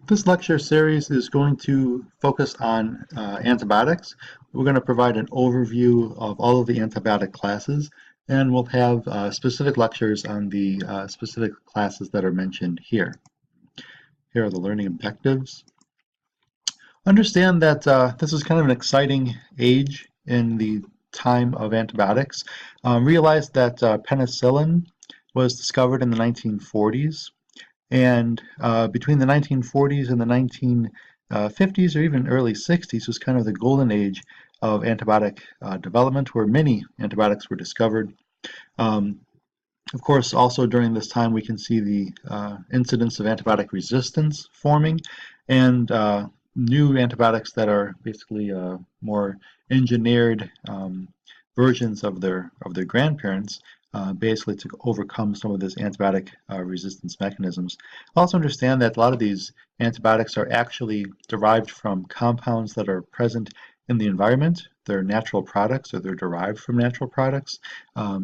This lecture series is going to focus on antibiotics. We're going to provide an overview of all of the antibiotic classes, and we'll have specific lectures on the specific classes that are mentioned here. Here are the learning objectives. Understand that this is kind of an exciting age in the time of antibiotics. Realize that penicillin was discovered in the 1940s. And between the 1940s and the 1950s or even early 60s was kind of the golden age of antibiotic development, where many antibiotics were discovered. Of course, also during this time we can see the incidence of antibiotic resistance forming, and new antibiotics that are basically more engineered versions of their grandparents, basically to overcome some of this antibiotic resistance mechanisms. Also understand that a lot of these antibiotics are actually derived from compounds that are present in the environment. They're natural products, or they're derived from natural products.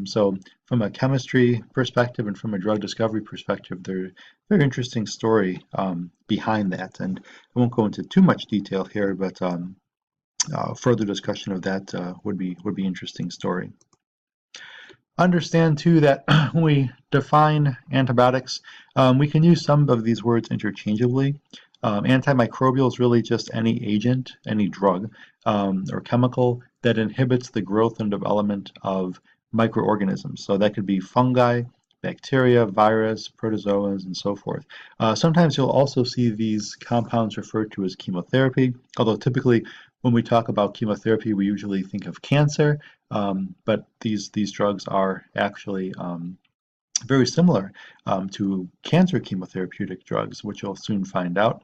So from a chemistry perspective and from a drug discovery perspective, there's a very interesting story behind that. And I won't go into too much detail here, but further discussion of that would be interesting story. Understand too that when we define antibiotics, we can use some of these words interchangeably. Antimicrobial is really just any agent, any drug or chemical that inhibits the growth and development of microorganisms. So that could be fungi, bacteria, virus, protozoas, and so forth. Sometimes you'll also see these compounds referred to as chemotherapy, although typically when we talk about chemotherapy, we usually think of cancer, but these drugs are actually very similar to cancer chemotherapeutic drugs, which you'll soon find out.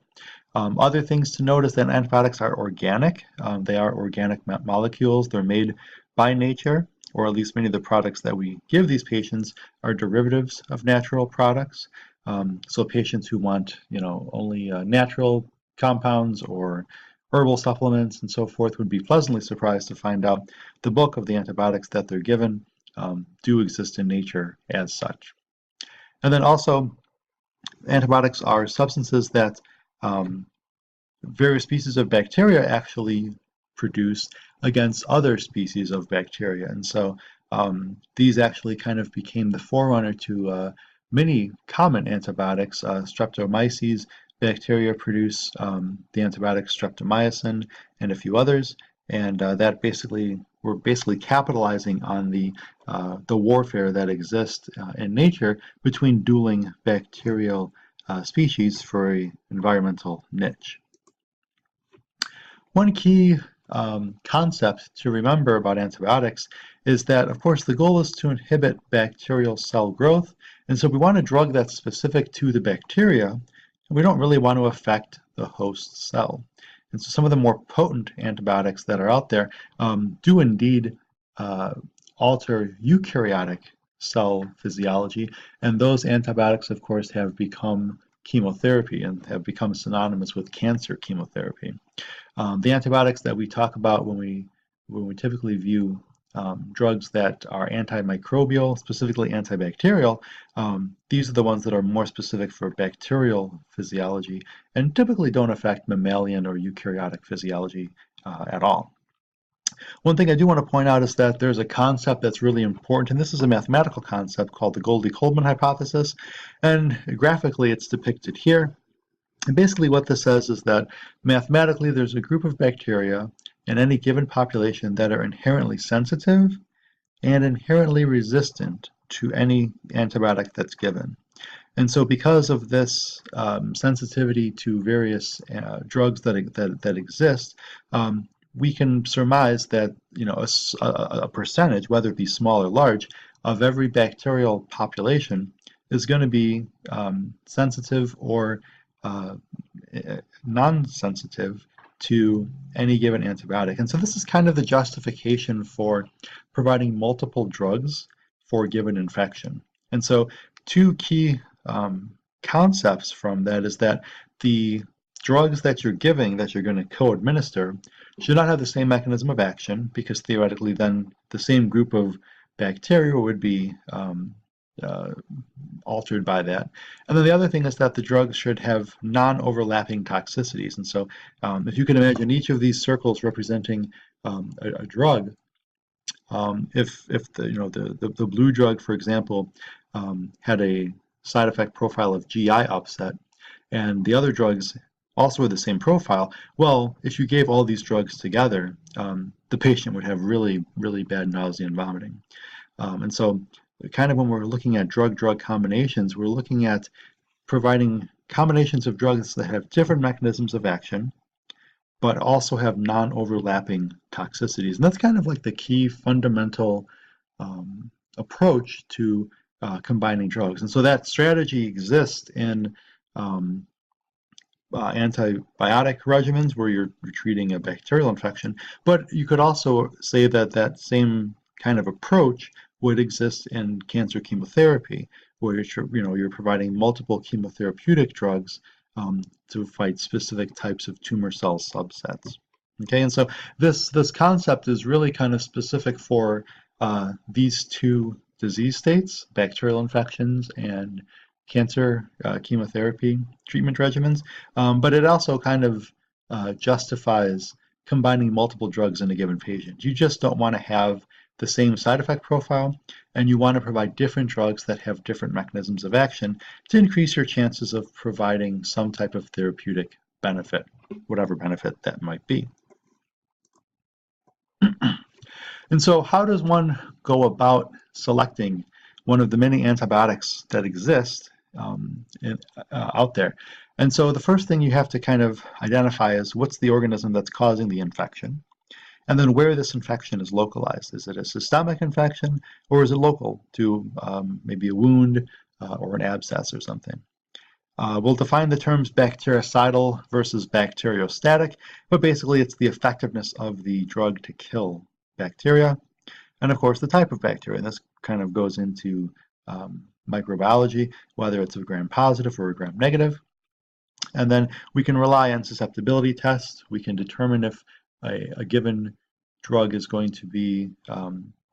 Other things to note is that antibiotics are organic. They are organic molecules. They're made by nature, or at least many of the products that we give these patients are derivatives of natural products. So patients who want, only natural compounds or herbal supplements and so forth would be pleasantly surprised to find out the bulk of the antibiotics that they're given do exist in nature as such. And then also, antibiotics are substances that various species of bacteria actually produce against other species of bacteria. And so these actually kind of became the forerunner to many common antibiotics. Streptomyces bacteria produce the antibiotic streptomycin and a few others, and that we're basically capitalizing on the warfare that exists in nature between dueling bacterial species for an environmental niche. One key concept to remember about antibiotics is that, of course, the goal is to inhibit bacterial cell growth, and so we want a drug that's specific to the bacteria. We don't really want to affect the host cell. And so some of the more potent antibiotics that are out there do indeed alter eukaryotic cell physiology, and those antibiotics, of course, have become chemotherapy and have become synonymous with cancer chemotherapy. The antibiotics that we talk about when we typically view drugs that are antimicrobial, specifically antibacterial, these are the ones that are more specific for bacterial physiology and typically don't affect mammalian or eukaryotic physiology at all. One thing I do want to point out is that there's a concept that's really important, and this is a mathematical concept called the Goldie-Coleman hypothesis, and graphically it's depicted here. And basically what this says is that mathematically there's a group of bacteria in any given population that are inherently sensitive and inherently resistant to any antibiotic that's given. And so because of this sensitivity to various drugs that exist, we can surmise that a percentage, whether it be small or large, of every bacterial population is going to be sensitive or non-sensitive to any given antibiotic. And so this is kind of the justification for providing multiple drugs for a given infection. And so two key concepts from that is that the drugs that you're giving, that you're going to co-administer, should not have the same mechanism of action, because theoretically then the same group of bacteria would be altered by that. And then the other thing is that the drugs should have non-overlapping toxicities. And so if you can imagine each of these circles representing a drug, if the the blue drug, for example, had a side effect profile of GI upset, and the other drugs also with the same profile, well, if you gave all these drugs together, the patient would have really, really bad nausea and vomiting. And so kind of when we're looking at drug-drug combinations, we're looking at providing combinations of drugs that have different mechanisms of action, but also have non-overlapping toxicities. And that's kind of like the key fundamental approach to combining drugs. And so that strategy exists in antibiotic regimens where you're treating a bacterial infection, but you could also say that that same kind of approach would exist in cancer chemotherapy, where you're providing multiple chemotherapeutic drugs to fight specific types of tumor cell subsets. Okay, and so this concept is really kind of specific for these two disease states, bacterial infections and cancer chemotherapy treatment regimens, but it also kind of justifies combining multiple drugs in a given patient. You just don't want to have the same side effect profile, and you want to provide different drugs that have different mechanisms of action to increase your chances of providing some type of therapeutic benefit, whatever benefit that might be. And so how does one go about selecting one of the many antibiotics that exist out there? And so the first thing you have to kind of identify is what's the organism that's causing the infection, and then where this infection is localized. Is it a systemic infection, or is it local to maybe a wound or an abscess or something? We'll define the terms bactericidal versus bacteriostatic, but basically it's the effectiveness of the drug to kill bacteria, and of course the type of bacteria. This kind of goes into microbiology, whether it's a gram-positive or a gram-negative. And then we can rely on susceptibility tests. We can determine if a given drug is going to be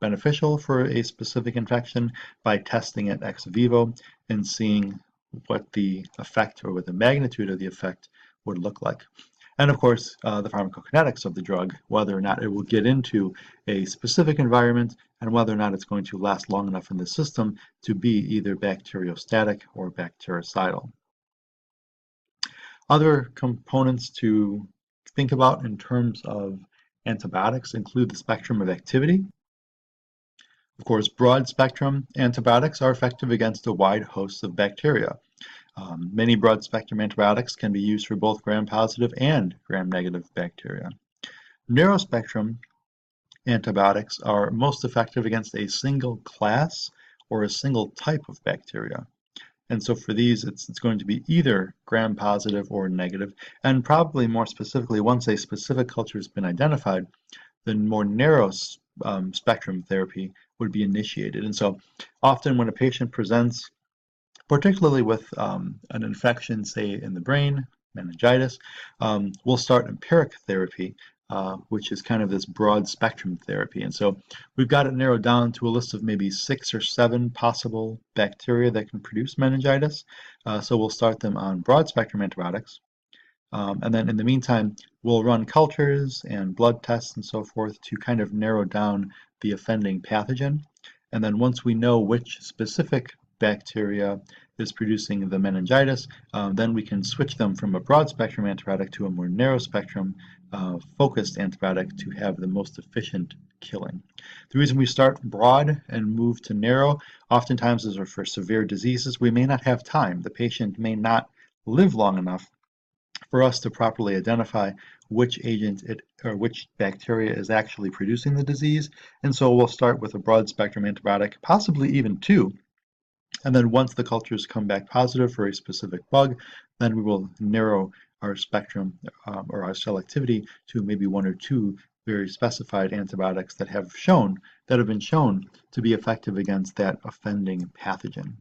beneficial for a specific infection by testing it ex vivo and seeing what the effect or what the magnitude of the effect would look like. And of course, the pharmacokinetics of the drug, whether or not it will get into a specific environment and whether or not it's going to last long enough in the system to be either bacteriostatic or bactericidal. Other components to think about in terms of antibiotics include the spectrum of activity. Of course, broad spectrum antibiotics are effective against a wide host of bacteria. Many broad spectrum antibiotics can be used for both gram-positive and gram-negative bacteria. Narrow spectrum antibiotics are most effective against a single class or a single type of bacteria. And so for these, it's going to be either gram-positive or negative, and probably more specifically, once a specific culture has been identified, the more narrow spectrum therapy would be initiated. And so often when a patient presents, particularly with an infection, say in the brain, meningitis, we'll start empiric therapy, which is kind of this broad spectrum therapy. And so we've got it narrowed down to a list of maybe 6 or 7 possible bacteria that can produce meningitis. So we'll start them on broad spectrum antibiotics. And then in the meantime, we'll run cultures and blood tests and so forth to kind of narrow down the offending pathogen. And then once we know which specific bacteria is producing the meningitis, then we can switch them from a broad spectrum antibiotic to a more narrow spectrum focused antibiotic to have the most efficient killing. The reason we start broad and move to narrow oftentimes is for severe diseases. We may not have time. The patient may not live long enough for us to properly identify which agent or which bacteria is actually producing the disease. And so we'll start with a broad spectrum antibiotic, possibly even 2. And then once the cultures come back positive for a specific bug, then we will narrow our spectrum or our selectivity to maybe 1 or 2 very specified antibiotics that have been shown to be effective against that offending pathogen.